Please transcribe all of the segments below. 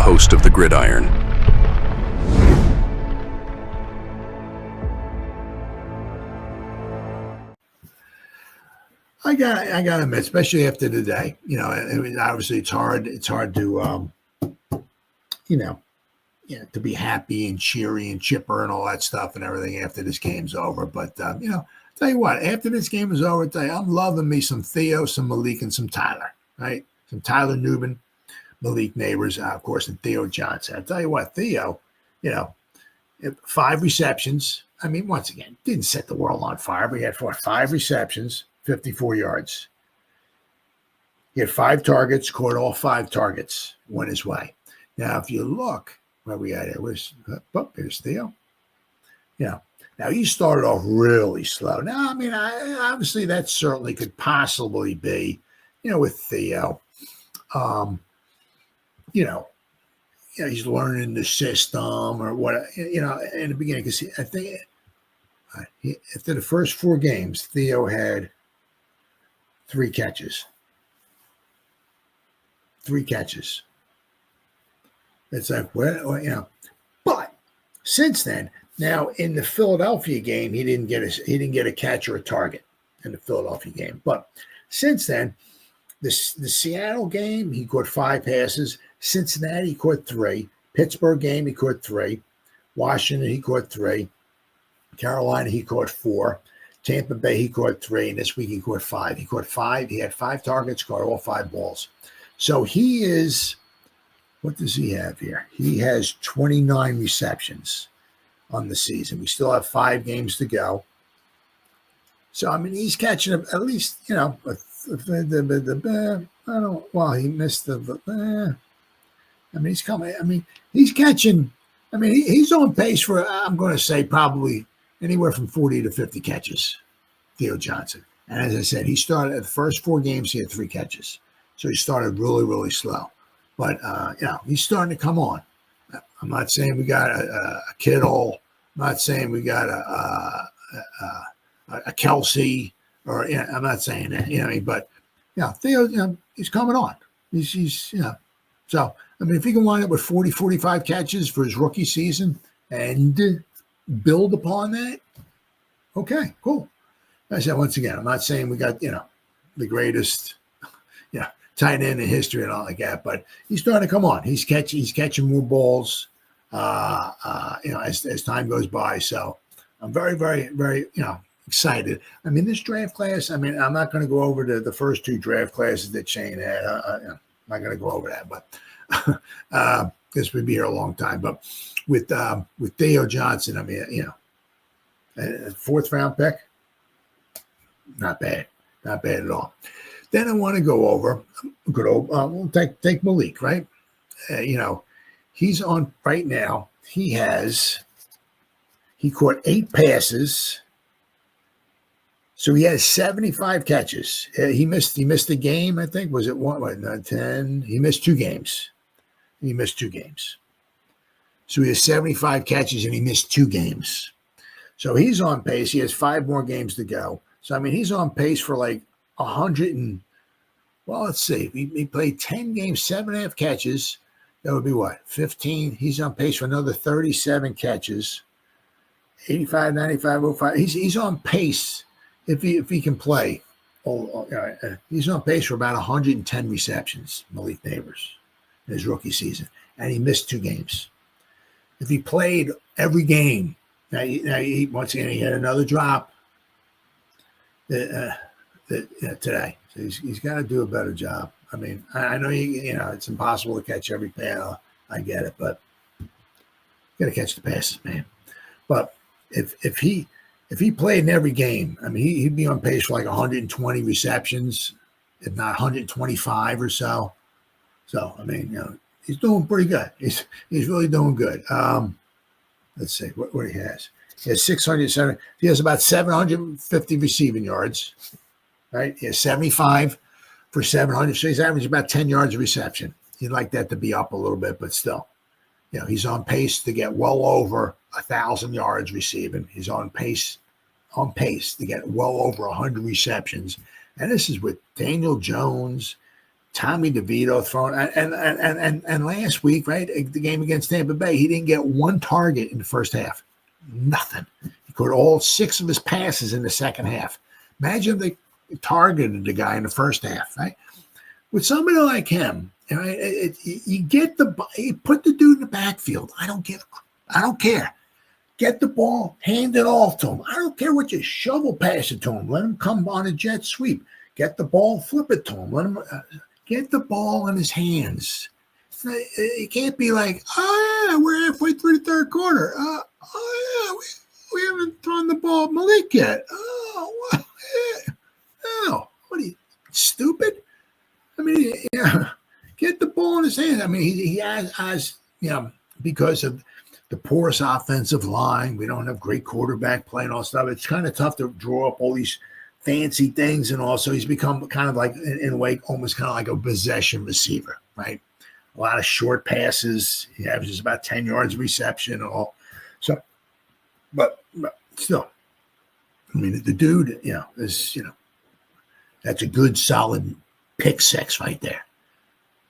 host of the Gridiron. I got to admit, especially after the day, I mean, obviously it's hard to, to be happy and cheery and chipper and all that stuff and everything after this game's over. But, tell you what, after this game is over, I'm loving me some Theo, some Malik, and some Tyler, right? Some Tyler Nubin, Malik Nabers, of course, and Theo Johnson. I'll tell you what, Theo, 5 receptions. I mean, once again, didn't set the world on fire, but he had 5 receptions, 54 yards. He had 5 targets, caught all 5 targets, went his way. Now, if you look where we at, there's Theo. Now he started off really slow. Now, I mean, obviously that certainly could possibly be, with Theo, he's learning the system or what, in the beginning, because I think after the first 4 games, Theo had 3 catches. 3 catches. It's like, but since then, now in the Philadelphia game, he didn't get a catch or a target in the Philadelphia game. But since then, the Seattle game, he caught 5 passes. Cincinnati, he caught 3. Pittsburgh game, he caught 3. Washington, he caught 3. Carolina, he caught 4. Tampa Bay, he caught 3. And this week, he caught 5. He caught 5. He had 5 targets, caught all 5 balls. So he is, what does he have here? He has 29 receptions on the season. We still have 5 games to go. So, I mean, he's catching at least, he missed he's coming. I mean, he's catching. I mean, he's on pace for, I'm going to say, probably anywhere from 40 to 50 catches, Theo Johnson. And as I said, he started at the first 4 games, he had 3 catches. So he started really, really slow. But, he's starting to come on. I'm not saying we got a Kittle. I'm not saying we got a Kelsey. Or, I'm not saying that, but, Theo, he's coming on. He's so, I mean, if he can wind up with 40, 45 catches for his rookie season and build upon that, okay, cool. I said, once again, I'm not saying we got, the greatest, tight end in history and all like that, but he's starting to come on. He's catching more balls, as time goes by. So I'm very, very, very, excited. I mean, this draft class, I mean, I'm not going to go over the first 2 draft classes that Shane had. I'm not going to go over that, but this would be here a long time. But with Theo Johnson, I mean, a 4th round pick, not bad at all. Then I want to go over we'll take Malik, right? He's on right now. He caught 8 passes. So he has 75 catches. He missed a game, I think. Was it 10? He missed 2 games. So he has 75 catches and he missed 2 games. So he's on pace. He has 5 more games to go. So, I mean, he's on pace for like 100 and, well, let's see. He played 10 games, 7.5 catches. That would be what? 15. He's on pace for another 37 catches. 85, 95, 05. He's on pace. If he can play, he's on pace for about 110 receptions, Malik Nabers, in his rookie season, and he missed 2 games. If he played every game, once again, he had another drop today. So he's got to do a better job. I mean, I know it's impossible to catch every pass. I get it, but you got to catch the passes, man. But if he played in every game, I mean, he'd be on pace for like 120 receptions, if not 125 or so. So, I mean, he's doing pretty good. He's really doing good. Let's see what he has. He has 607. He has about 750 receiving yards, right? He has 75 for 700. So he's averaging about 10 yards of reception. You'd like that to be up a little bit, but still. He's on pace to get well over 1,000 yards receiving. He's on pace to get well over 100 receptions. And this is with Daniel Jones, Tommy DeVito throwing, and last week, right, the game against Tampa Bay, he didn't get one target in the first half. Nothing. He caught all 6 of his passes in the second half. Imagine if they targeted the guy in the first half, right? With somebody like him, right, you put the dude in the backfield. I don't care. Get the ball, hand it off to him. I don't care what you shovel pass it to him. Let him come on a jet sweep. Get the ball, flip it to him. Let him get the ball in his hands. It can't be like, oh yeah, we're halfway through the third quarter. Oh yeah, we haven't thrown the ball at Malik yet. Oh, well, yeah. No, what are you, stupid? I mean, get the ball in his hands. I mean, he has because of the porous offensive line, we don't have great quarterback play and all stuff. It's kind of tough to draw up all these fancy things, and also he's become kind of like, in a way, almost kind of like a possession receiver, right? A lot of short passes. He averages about 10 yards reception and all. So, but still, I mean, the dude, that's a good, solid pick 6 right there.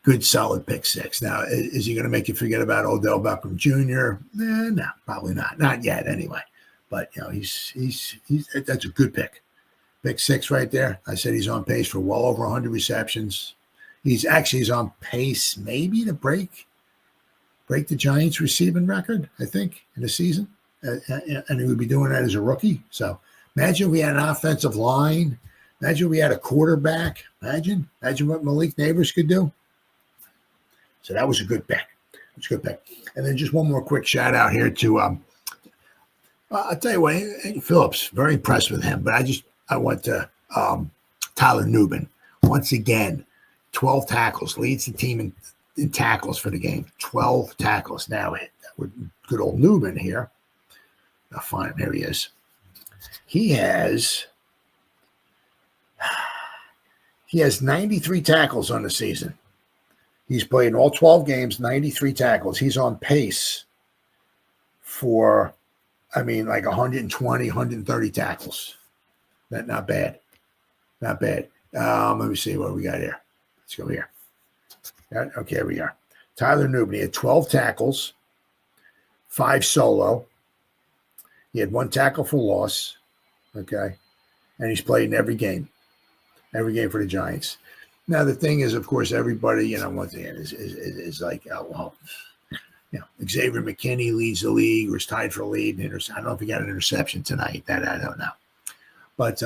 Good, solid pick 6. Now, is he going to make you forget about Odell Beckham Jr.? No, probably not. Not yet, anyway. But he's that's a good pick. Pick 6 right there. I said he's on pace for well over 100 receptions. He's on pace maybe to break the Giants' receiving record, I think, in the season. And he would be doing that as a rookie. So imagine we had an offensive line. Imagine we had a quarterback. Imagine what Malik Nabers could do. So that was a good pick. And then just one more quick shout out here to, I'll tell you what, Phillips, very impressed with him. But I went to Tyler Nubin. Once again, 12 tackles, leads the team in tackles for the game. 12 tackles. Now, with good old Nubin here. I'll find him. Here he is. He has 93 tackles on the season. He's played in all 12 games, 93 tackles. He's on pace for, like 120, 130 tackles. Not bad. Let me see what we got here. Let's go here. Okay, here we are. Tyler Nubin, he had 12 tackles, 5 solo. He had 1 tackle for loss, okay? And he's played in every game for the Giants. Now, the thing is, of course, everybody, once again, is like, Xavier McKinney leads the league or is tied for lead. I don't know if he got an interception tonight. That I don't know. But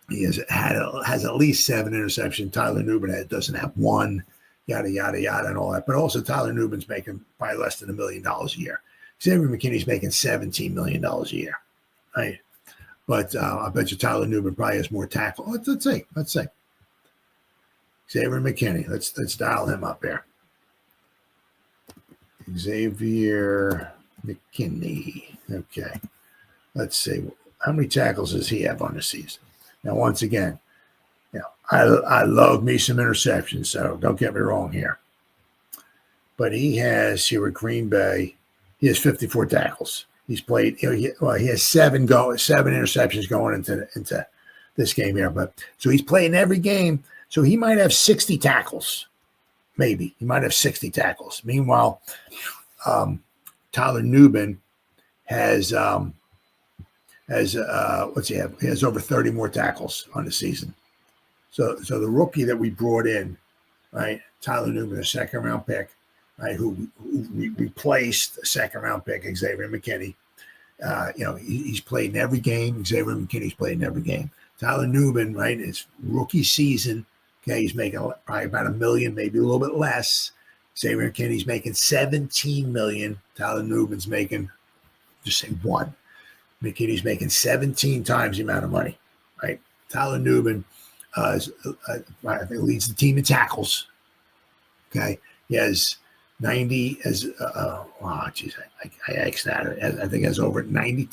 he has at least 7 interceptions. Tyler Nubin doesn't have 1, yada, yada, yada, and all that. But also, Tyler Nubin's making probably less than $1 million a year. Xavier McKinney's making $17 million a year, right? But I bet you Tyler Nubin probably has more tackle. Let's see. Xavier McKinney. Let's dial him up there. Xavier McKinney. Okay. Let's see. How many tackles does he have on the season? Now, once again, I love me some interceptions, so don't get me wrong here. But he has here at Green Bay, he has 54 tackles. He's played. He has 7 interceptions going into this game here. But so he's playing every game. So he might have 60 tackles. Maybe he might have 60 tackles. Meanwhile, Tyler Nubin has what's he have? He has over 30 more tackles on the season. So the rookie that we brought in, right, Tyler Nubin, a 2nd-round pick, right, who replaced the 2nd-round pick, Xavier McKinney. He's played in every game. Xavier McKinney's played in every game. Tyler Nubin, right, his rookie season, okay, he's making probably about $1 million, maybe a little bit less. Xavier McKinney's making $17 million. Tyler Nubin's making, just say 1. McKinney's making 17 times the amount of money, right? Tyler Nubin, I think, leads the team in tackles. Okay, he has 90 as I X'd that. I think has over 90.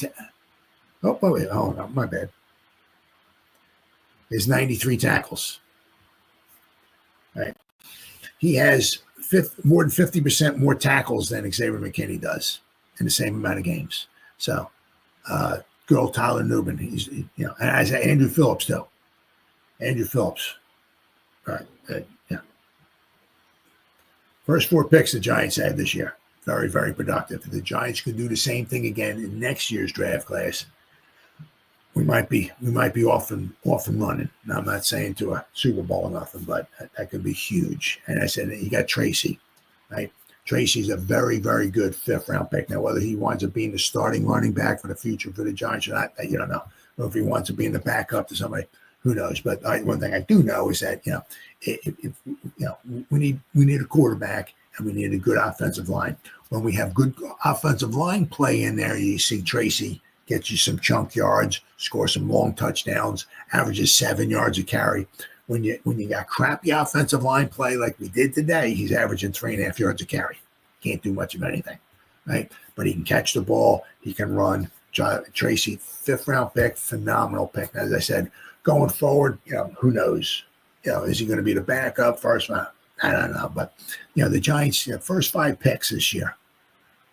Oh wait, no, my bad. He has 93 tackles. Right, he has more than 50% more tackles than Xavier McKinney does in the same amount of games. So, good old Tyler Nubin. He's and as Andrew Phillips too. Andrew Phillips, right? First 4 picks the Giants had this year. Very, very productive. If the Giants could do the same thing again in next year's draft class, we might be off and running. Now, I'm not saying to a Super Bowl or nothing, but that could be huge. And I said you got Tracy, right? Tracy's a very, very good 5th round pick. Now, whether he winds up being the starting running back for the future for the Giants or not, you don't know. Or if he wants to be in the backup to somebody, who knows? But one thing I do know is that if we need a quarterback and we need a good offensive line. When we have good offensive line play in there, you see Tracy get you some chunk yards, score some long touchdowns, averages 7 yards a carry. When you got crappy offensive line play like we did today, he's averaging 3.5 yards a carry. Can't do much of anything, right? But he can catch the ball. He can run. Tracy, 5th round pick, phenomenal pick. As I said, going forward, who knows? Is he going to be the backup first round? I don't know. But, the Giants, first 5 picks this year,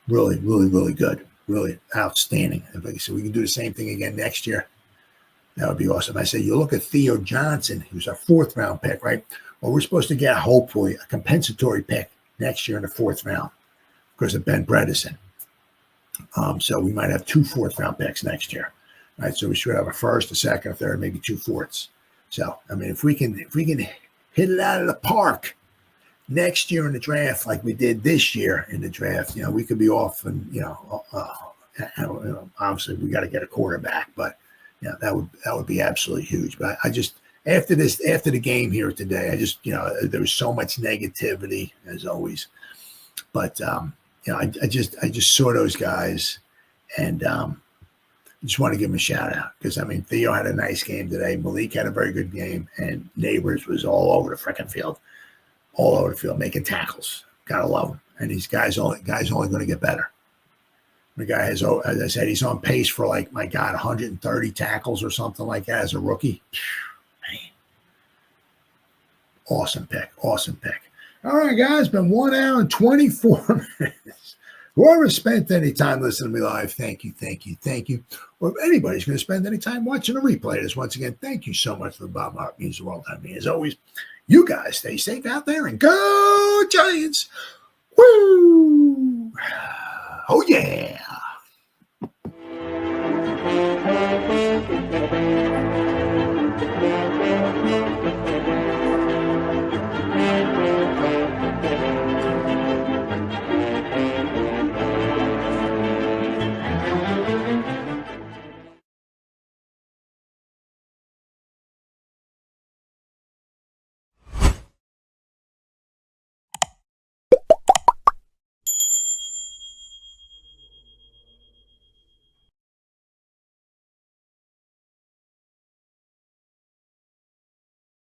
really, really, really good. Really outstanding. And like I said, we can do the same thing again next year. That would be awesome. I say you look at Theo Johnson, who's a 4th round pick, right? Well, we're supposed to get, hopefully, a compensatory pick next year in the 4th round because of Ben Bredesen. So we might have 2 4th round picks next year, right? So we should have a 1st, a 2nd, a 3rd, maybe 2 4ths. So, I mean, if we can hit it out of the park next year in the draft, like we did this year in the draft, we could be off and, obviously we got to get a quarterback, but that would be absolutely huge. But I just, after the game here today, I just, there was so much negativity as always, but, I just saw those guys and, I just want to give him a shout out because, Theo had a nice game today. Malik had a very good game and Nabers was all over the freaking field. All over the field, making tackles. Gotta love him. And these guys only going to get better. The guy has, as I said, he's on pace for 130 tackles or something like that as a rookie. Man. Awesome pick. All right, guys, been 1 hour and 24 minutes. Whoever spent any time listening to me live, thank you. Or if anybody's going to spend any time watching a replay of this, once again, thank you so much for the bottom heart. It means the world to me. As always, you guys stay safe out there and go Giants. Woo! Oh, yeah.